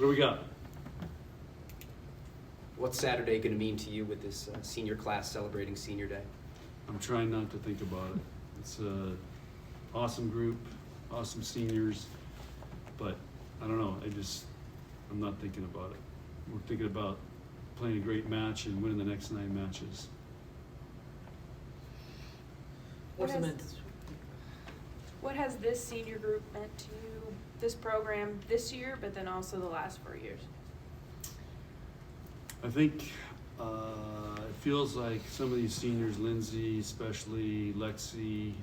What do we got? What's Saturday going to mean to you with this senior class celebrating Senior Day? I'm trying not to think about it. It's a awesome group, awesome seniors, but I don't know. I'm not thinking about it. We're thinking about playing a great match and winning the next 9 matches. What has this senior group meant to you, this program this year, but then also the last 4 years? I think it feels like some of these seniors, Lindsay, especially Lexi,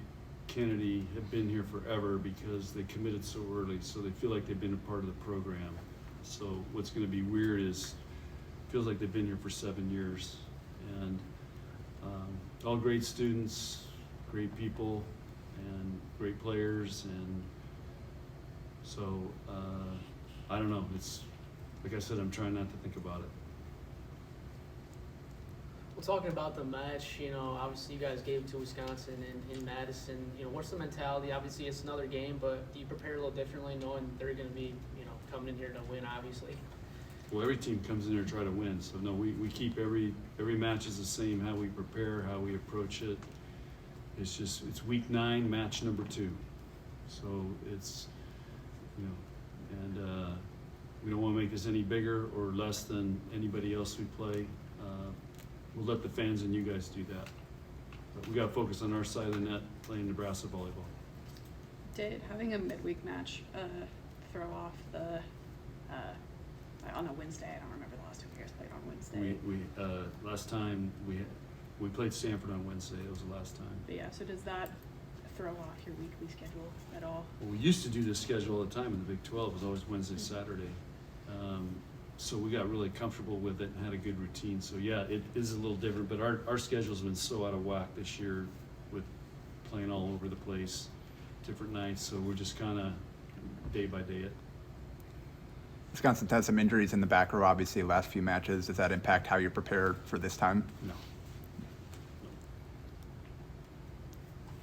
Kennedy, have been here forever because they committed so early, so they feel like they've been a part of the program. So what's going to be weird is it feels like they've been here for 7 years. And all great students, great people, and great players. And so I don't know. It's like I said, I'm trying not to think about it. Well, talking about the match, obviously you guys gave it to Wisconsin in Madison. What's the mentality? Obviously it's another game, but do you prepare a little differently knowing they're going to be, coming in here to win, obviously? Well, every team comes in here to try to win. So no, we keep every match is the same, how we prepare, how we approach it. It's week 9, match number 2. So it's, and we don't want to make this any bigger or less than anybody else we play. We'll let the fans and you guys do that. But we got to focus on our side of the net playing Nebraska volleyball. Did having a midweek match throw off the on a Wednesday? I don't remember the last 2 years played on Wednesday. We last time we played Stanford on Wednesday. It was the last time. But yeah, so does that throw off your weekly schedule at all? Well, we used to do this schedule all the time in the Big 12. It was always Wednesday, Saturday. So we got really comfortable with it and had a good routine. So yeah, it is a little different, but our schedule's been so out of whack this year with playing all over the place, different nights. So we're just kind of day by day it. Wisconsin's had some injuries in the back row, obviously, last few matches. Does that impact how you're prepared for this time? No.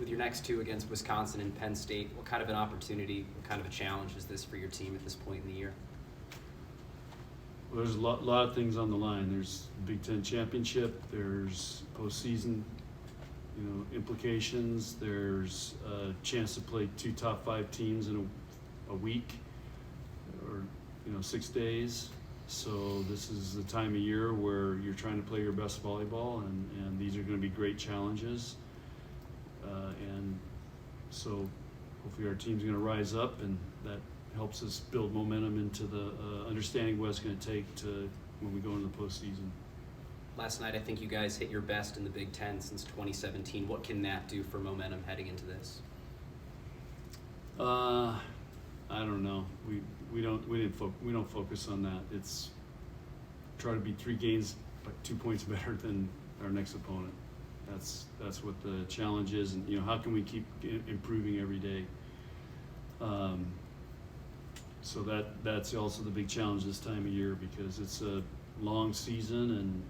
With your next 2 against Wisconsin and Penn State, what kind of an opportunity, what kind of a challenge is this for your team at this point in the year? Well, there's a lot of things on the line. There's Big Ten championship. There's postseason, implications. There's a chance to play 2 top 5 teams in a week, or 6 days. So this is the time of year where you're trying to play your best volleyball, and these are going to be great challenges. And so hopefully our team's going to rise up, and that helps us build momentum into the understanding what it's going to take to when we go into the postseason. Last night, I think you guys hit your best in the Big Ten since 2017. What can that do for momentum heading into this? I don't know. We don't focus on that. It's try to be 3 games, but 2 points better than our next opponent. That's what the challenge is, and how can we keep improving every day? So that's also the big challenge this time of year, because it's a long season and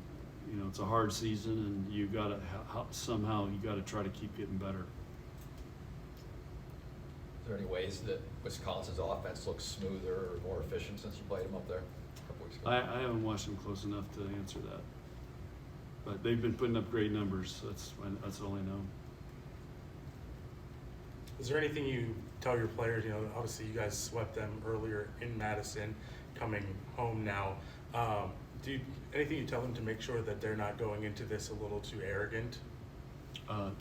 it's a hard season, and you gotta somehow try to keep getting better. Is there any ways that Wisconsin's offense looks smoother or more efficient since you played them up there a couple weeks ago? I haven't watched them close enough to answer that, but they've been putting up great numbers. So that's all I know. Is there anything you tell your players? Obviously you guys swept them earlier in Madison, coming home now. Anything you tell them to make sure that they're not going into this a little too arrogant?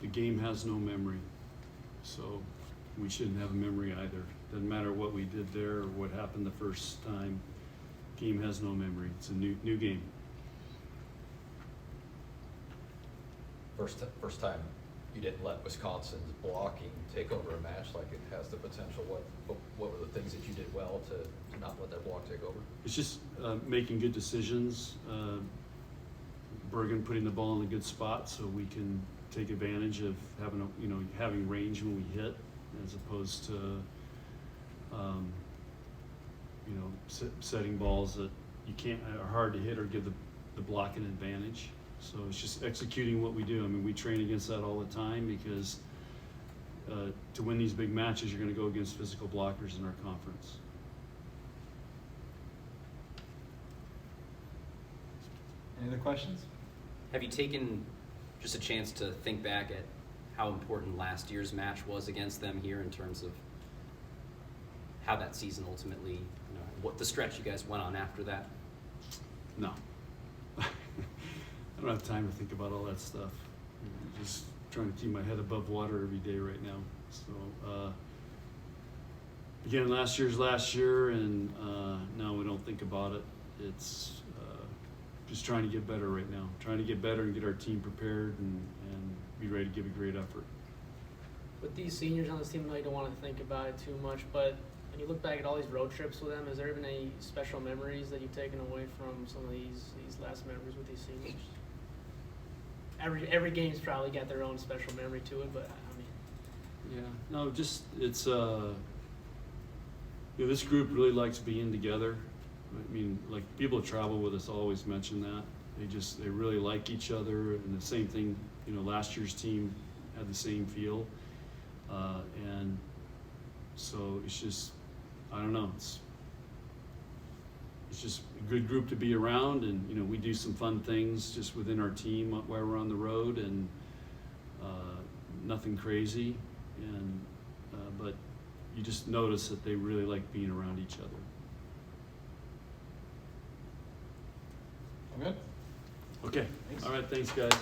The game has no memory, so we shouldn't have a memory either. Doesn't matter what we did there or what happened the first time. Game has no memory. It's a new game. First time you didn't let Wisconsin's blocking take over a match like it has the potential. What were the things that you did well to not let that block take over? It's just making good decisions. Bergen putting the ball in a good spot so we can take advantage of having range when we hit, as opposed to setting balls that are hard to hit or give the block an advantage. So it's just executing what we do. I mean, we train against that all the time, because to win these big matches, you're going to go against physical blockers in our conference. Any other questions? Have you taken just a chance to think back at how important last year's match was against them here in terms of how that season ultimately, you know, what the stretch you guys went on after that? No. I don't have time to think about all that stuff. I'm just trying to keep my head above water every day right now. So, again, last year, and no, we don't think about it. It's just trying to get better right now. Trying to get better and get our team prepared and be ready to give a great effort. With these seniors on this team, I know you don't want to think about it too much, but when you look back at all these road trips with them, has there been any special memories that you've taken away from some of these last memories with these seniors? Every game's probably got their own special memory to it, but I mean. Yeah, no, just it's you know, this group really likes being together. I mean, like people that travel with us always mention that. They really like each other, and the same thing, you know, last year's team had the same feel. And so it's just, I don't know, it's just a good group to be around, and you know, we do some fun things just within our team while we're on the road, and nothing crazy, and but you just notice that they really like being around each other. All good? Okay. Thanks. All right. Thanks, guys.